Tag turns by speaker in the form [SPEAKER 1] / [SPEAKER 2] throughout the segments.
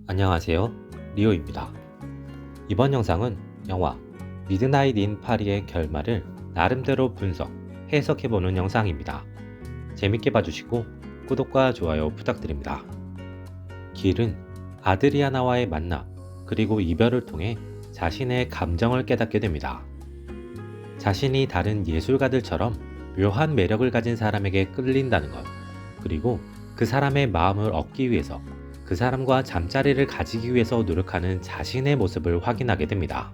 [SPEAKER 1] 안녕하세요. 리오입니다. 이번 영상은 영화 미드나잇 인 파리의 결말을 나름대로 분석, 해석해보는 영상입니다. 재밌게 봐주시고 구독과 좋아요 부탁드립니다. 길은 아드리아나와의 만남, 그리고 이별을 통해 자신의 감정을 깨닫게 됩니다. 자신이 다른 예술가들처럼 묘한 매력을 가진 사람에게 끌린다는 것, 그리고 그 사람의 마음을 얻기 위해서 그 사람과 잠자리를 가지기 위해서 노력하는 자신의 모습을 확인하게 됩니다.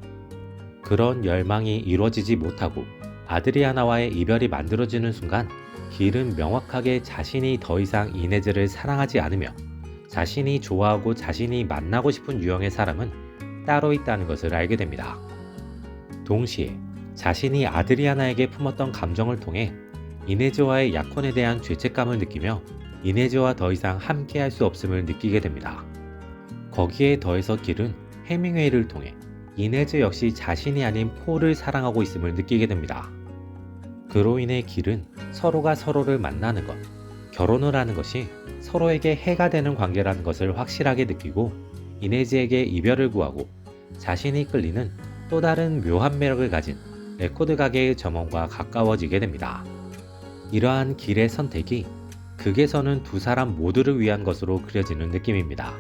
[SPEAKER 1] 그런 열망이 이루어지지 못하고 아드리아나와의 이별이 만들어지는 순간 길은 명확하게 자신이 더 이상 이네즈를 사랑하지 않으며 자신이 좋아하고 자신이 만나고 싶은 유형의 사람은 따로 있다는 것을 알게 됩니다. 동시에 자신이 아드리아나에게 품었던 감정을 통해 이네즈와의 약혼에 대한 죄책감을 느끼며 이네즈와 더 이상 함께할 수 없음을 느끼게 됩니다. 거기에 더해서 길은 해밍웨이를 통해 이네즈 역시 자신이 아닌 폴을 사랑하고 있음을 느끼게 됩니다. 그로 인해 길은 서로가 서로를 만나는 것, 결혼을 하는 것이 서로에게 해가 되는 관계라는 것을 확실하게 느끼고 이네즈에게 이별을 구하고 자신이 끌리는 또 다른 묘한 매력을 가진 레코드 가게의 점원과 가까워지게 됩니다. 이러한 길의 선택이 극에서는 두 사람 모두를 위한 것으로 그려지는 느낌입니다.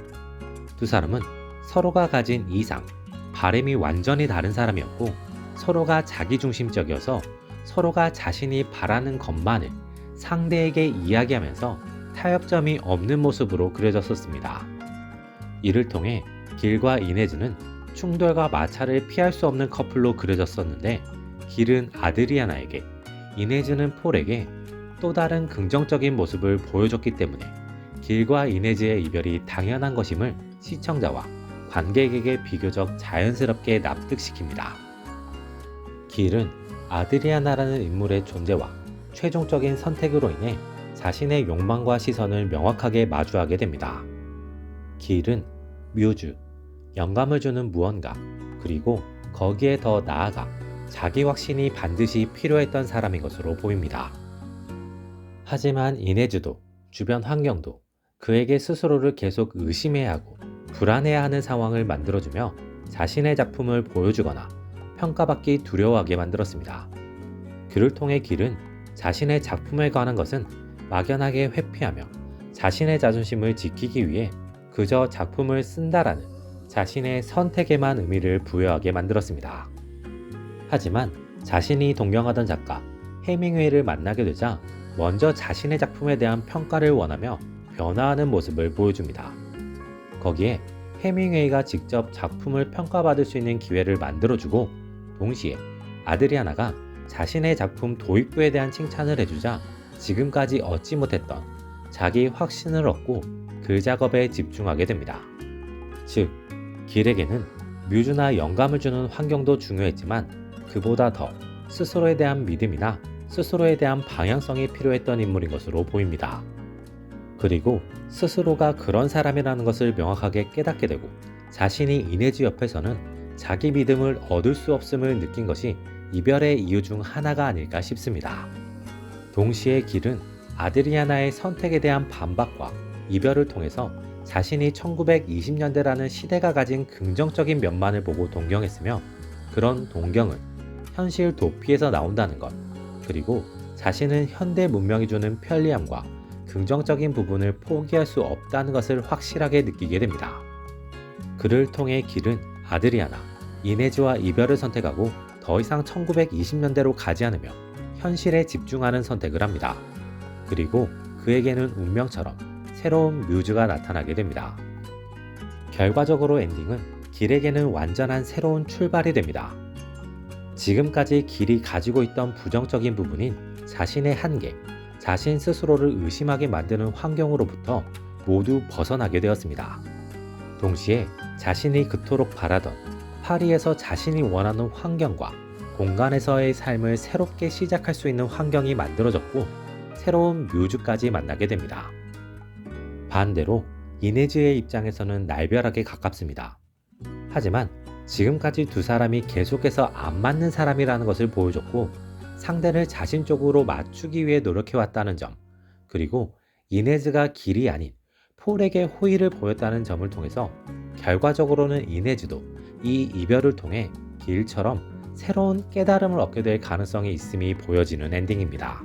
[SPEAKER 1] 두 사람은 서로가 가진 이상, 바램이 완전히 다른 사람이었고 서로가 자기중심적이어서 서로가 자신이 바라는 것만을 상대에게 이야기하면서 타협점이 없는 모습으로 그려졌었습니다. 이를 통해 길과 이네즈는 충돌과 마찰을 피할 수 없는 커플로 그려졌었는데 길은 아드리아나에게, 이네즈는 폴에게 또 다른 긍정적인 모습을 보여줬기 때문에 길과 이네즈의 이별이 당연한 것임을 시청자와 관객에게 비교적 자연스럽게 납득시킵니다. 길은 아드리아나라는 인물의 존재와 최종적인 선택으로 인해 자신의 욕망과 시선을 명확하게 마주하게 됩니다. 길은 뮤즈, 영감을 주는 무언가, 그리고 거기에 더 나아가 자기 확신이 반드시 필요했던 사람인 것으로 보입니다. 하지만 이네즈도 주변 환경도 그에게 스스로를 계속 의심해야 하고 불안해하는 상황을 만들어주며 자신의 작품을 보여주거나 평가받기 두려워하게 만들었습니다. 그를 통해 길은 자신의 작품에 관한 것은 막연하게 회피하며 자신의 자존심을 지키기 위해 그저 작품을 쓴다라는 자신의 선택에만 의미를 부여하게 만들었습니다. 하지만 자신이 동경하던 작가 해밍웨이를 만나게 되자 먼저 자신의 작품에 대한 평가를 원하며 변화하는 모습을 보여줍니다. 거기에 해밍웨이가 직접 작품을 평가받을 수 있는 기회를 만들어주고 동시에 아드리아나가 자신의 작품 도입부에 대한 칭찬을 해주자 지금까지 얻지 못했던 자기 확신을 얻고 그 작업에 집중하게 됩니다. 즉, 길에게는 뮤즈나 영감을 주는 환경도 중요했지만 그보다 더 스스로에 대한 믿음이나 스스로에 대한 방향성이 필요했던 인물인 것으로 보입니다. 그리고 스스로가 그런 사람이라는 것을 명확하게 깨닫게 되고 자신이 이네즈 옆에서는 자기 믿음을 얻을 수 없음을 느낀 것이 이별의 이유 중 하나가 아닐까 싶습니다. 동시에 길은 아드리아나의 선택에 대한 반박과 이별을 통해서 자신이 1920년대라는 시대가 가진 긍정적인 면만을 보고 동경했으며 그런 동경은 현실 도피에서 나온다는 것, 그리고 자신은 현대 문명이 주는 편리함과 긍정적인 부분을 포기할 수 없다는 것을 확실하게 느끼게 됩니다. 그를 통해 길은 아드리아나, 이네즈와 이별을 선택하고 더 이상 1920년대로 가지 않으며 현실에 집중하는 선택을 합니다. 그리고 그에게는 운명처럼 새로운 뮤즈가 나타나게 됩니다. 결과적으로 엔딩은 길에게는 완전한 새로운 출발이 됩니다. 지금까지 길이 가지고 있던 부정적인 부분인 자신의 한계, 자신 스스로를 의심하게 만드는 환경으로부터 모두 벗어나게 되었습니다. 동시에 자신이 그토록 바라던 파리에서 자신이 원하는 환경과 공간에서의 삶을 새롭게 시작할 수 있는 환경이 만들어졌고 새로운 뮤즈까지 만나게 됩니다. 반대로 이네즈의 입장에서는 날벼락에 가깝습니다. 하지만 지금까지 두 사람이 계속해서 안 맞는 사람이라는 것을 보여줬고 상대를 자신 쪽으로 맞추기 위해 노력해왔다는 점, 그리고 이네즈가 길이 아닌 폴에게 호의를 보였다는 점을 통해서 결과적으로는 이네즈도 이 이별을 통해 길처럼 새로운 깨달음을 얻게 될 가능성이 있음이 보여지는 엔딩입니다.